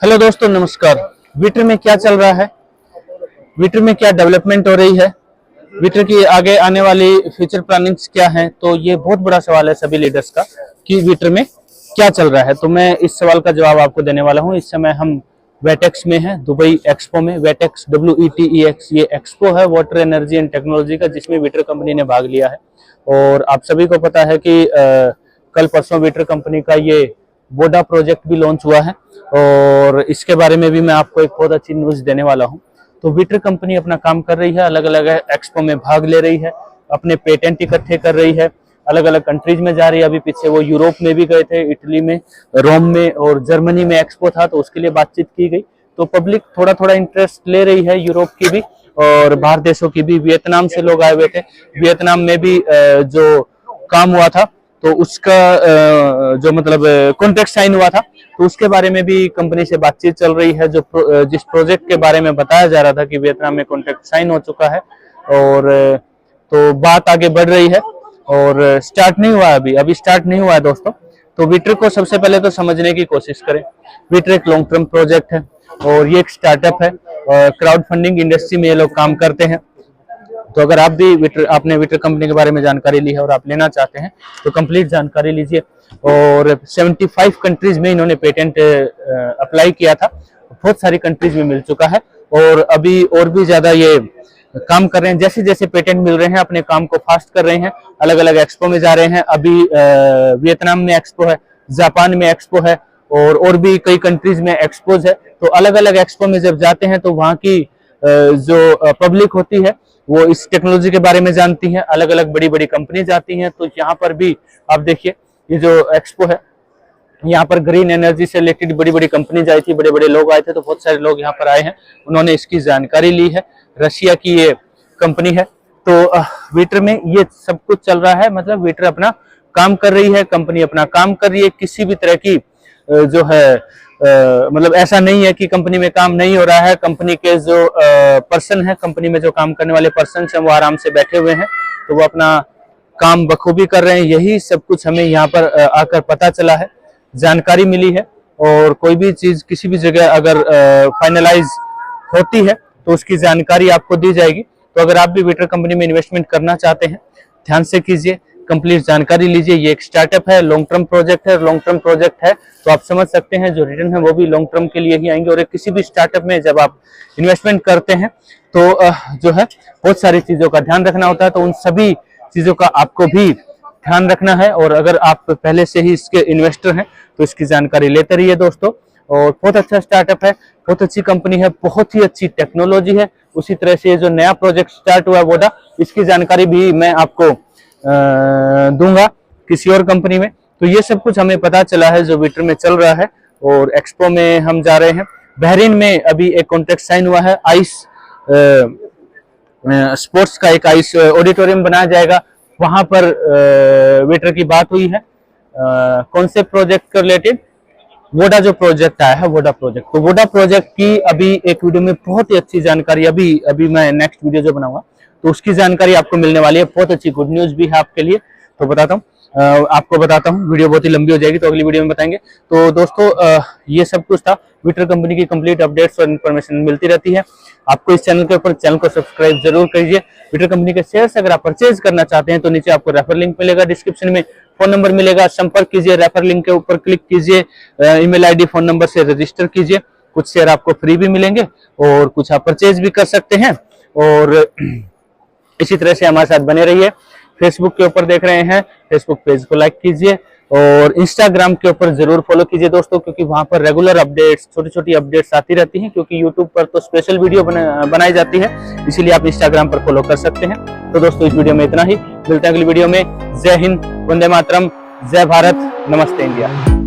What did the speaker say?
Hello दोस्तों, नमस्कार। विटर में क्या चल रहा है, विटर में क्या डेवलपमेंट हो रही है, विटर की आगे आने वाली फ्यूचर प्लानिंग्स क्या है, तो ये बहुत बड़ा सवाल है सभी लीडर्स का कि विटर में क्या चल रहा है। तो मैं इस सवाल का जवाब आपको देने वाला हूँ। इस समय हम वेटेक्स में हैं, दुबई एक्सपो में। वेटेक्स WETEX ये एक्सपो है वाटर एनर्जी एंड टेक्नोलॉजी का, जिसमें विटर कंपनी ने भाग लिया है। और आप सभी को पता है कि कल परसों विटर कंपनी का ये वोडा प्रोजेक्ट भी लॉन्च हुआ है और इसके बारे में भी मैं आपको एक बहुत अच्छी न्यूज़ देने वाला हूं। तो विटर कंपनी अपना काम कर रही है, अलग अलग एक्सपो में भाग ले रही है, अपने पेटेंट इकट्ठे कर रही है, अलग अलग कंट्रीज में जा रही है। अभी पीछे वो यूरोप में भी गए थे, इटली में, रोम में और जर्मनी में एक्सपो था, तो उसके लिए बातचीत की गई। तो पब्लिक थोड़ा थोड़ा इंटरेस्ट ले रही है, यूरोप की भी और बाहर देशों की भी। वियतनाम से लोग आए हुए थे, वियतनाम में भी जो काम हुआ था तो उसका जो मतलब कॉन्ट्रैक्ट साइन हुआ था, तो उसके बारे में भी कंपनी से बातचीत चल रही है। जो जिस प्रोजेक्ट के बारे में बताया जा रहा था कि वियतनाम में कॉन्ट्रैक्ट साइन हो चुका है और तो बात आगे बढ़ रही है और स्टार्ट नहीं हुआ है, अभी स्टार्ट नहीं हुआ है दोस्तों। तो विटर को सबसे पहले तो समझने की कोशिश करें। विटर एक लॉन्ग टर्म प्रोजेक्ट है और ये एक स्टार्टअप है और क्राउड फंडिंग इंडस्ट्री में ये लोग काम करते हैं। तो अगर आप भी आपने विटर कंपनी के बारे में जानकारी ली है और आप लेना चाहते हैं तो कंप्लीट जानकारी लीजिए। और 75 कंट्रीज में इन्होंने पेटेंट अप्लाई किया था, बहुत सारी कंट्रीज में मिल चुका है और अभी और भी ज्यादा ये काम कर रहे हैं। जैसे जैसे पेटेंट मिल रहे हैं अपने काम को फास्ट कर रहे हैं, अलग अलग एक्सपो में जा रहे हैं। अभी वियतनाम में एक्सपो है, जापान में एक्सपो है और भी कई कंट्रीज में एक्सपोज है। तो अलग अलग एक्सपो में जब जाते हैं तो वहाँ की जो पब्लिक होती है वो इस टेक्नोलॉजी के बारे में जानती है, अलग अलग बड़ी बड़ी कंपनी जाती हैं। तो यहाँ पर भी आप देखिए, ये जो एक्सपो है यहाँ पर ग्रीन एनर्जी से रिलेटेड बड़ी बड़ी कंपनी आई थी, बड़े बड़े लोग आए थे, तो बहुत सारे लोग यहाँ पर आए हैं, उन्होंने इसकी जानकारी ली है। रशिया की ये कंपनी है। तो विटर में ये सब कुछ चल रहा है, मतलब विटर अपना काम कर रही है, कंपनी अपना काम कर रही है। किसी भी तरह की जो है मतलब ऐसा नहीं है कि कंपनी में काम नहीं हो रहा है। कंपनी के जो पर्सन है, कंपनी में जो काम करने वाले पर्सन हैं, वो आराम से बैठे हुए हैं, तो वो अपना काम बखूबी कर रहे हैं। यही सब कुछ हमें यहाँ पर आकर पता चला है, जानकारी मिली है। और कोई भी चीज किसी भी जगह अगर फाइनलाइज होती है तो उसकी जानकारी आपको दी जाएगी। तो अगर आप भी विटर कंपनी में इन्वेस्टमेंट करना चाहते हैं, ध्यान से कीजिए, कंप्लीट जानकारी लीजिए। ये एक स्टार्टअप है, लॉन्ग टर्म प्रोजेक्ट है। लॉन्ग टर्म प्रोजेक्ट है तो आप समझ सकते हैं जो रिटर्न है वो भी लॉन्ग टर्म के लिए ही आएंगे। और किसी भी स्टार्टअप में जब आप इन्वेस्टमेंट करते हैं तो जो है बहुत सारी चीजों का ध्यान रखना होता है, तो उन सभी चीजों का आपको भी ध्यान रखना है। और अगर आप पहले से ही इसके इन्वेस्टर हैं तो इसकी जानकारी लेते रहिए दोस्तों। और बहुत अच्छा स्टार्टअप है, बहुत अच्छी कंपनी है, बहुत ही अच्छी टेक्नोलॉजी है। उसी तरह से जो नया प्रोजेक्ट स्टार्ट हुआ है वोडा, इसकी जानकारी भी मैं आपको दूंगा किसी और कंपनी में। तो ये सब कुछ हमें पता चला है जो विटर में चल रहा है। और एक्सपो में हम जा रहे हैं, बहरीन में अभी एक कॉन्ट्रैक्ट साइन हुआ है। आइस स्पोर्ट्स का एक आइस ऑडिटोरियम बनाया जाएगा, वहां पर विटर की बात हुई है। कौन से प्रोजेक्ट के रिलेटेड? वोडा जो प्रोजेक्ट आया है, वोडा प्रोजेक्ट। तो वोडा प्रोजेक्ट की अभी एक वीडियो में बहुत ही अच्छी जानकारी, अभी मैं नेक्स्ट वीडियो जो बनाऊंगा तो उसकी जानकारी आपको मिलने वाली है। बहुत अच्छी गुड न्यूज भी है आपके लिए, तो बताता हूँ आपको बताता हूँ। वीडियो बहुत ही लंबी हो जाएगी तो अगली वीडियो में बताएंगे। तो दोस्तों ये सब कुछ था। विटर कंपनी की कंप्लीट अपडेट्स और इन्फॉर्मेशन मिलती रहती है आपको इस चैनल के ऊपर। चैनल को सब्सक्राइब जरूर करिए। विटर कंपनी के शेयर्स अगर आप परचेज करना चाहते हैं तो नीचे आपको रेफर लिंक मिलेगा, डिस्क्रिप्शन में फोन नंबर मिलेगा, संपर्क कीजिए, रेफर लिंक के ऊपर क्लिक कीजिए, ईमेल आईडी फोन नंबर से रजिस्टर कीजिए। कुछ शेयर आपको फ्री भी मिलेंगे और कुछ आप परचेज भी कर सकते हैं। और इसी तरह से हमारे साथ बने रहिए। फेसबुक के ऊपर देख रहे हैं, फेसबुक पेज को लाइक कीजिए और इंस्टाग्राम के ऊपर जरूर फॉलो कीजिए दोस्तों, क्योंकि वहां पर रेगुलर अपडेट्स, छोटी छोटी अपडेट्स आती रहती हैं। क्योंकि यूट्यूब पर तो स्पेशल वीडियो बनाई जाती है, इसीलिए आप इंस्टाग्राम पर फॉलो कर सकते हैं। तो दोस्तों इस वीडियो में इतना ही, मिलते हैं अगली वीडियो में। जय हिंद, वंदे मातरम, जय भारत, नमस्ते इंडिया।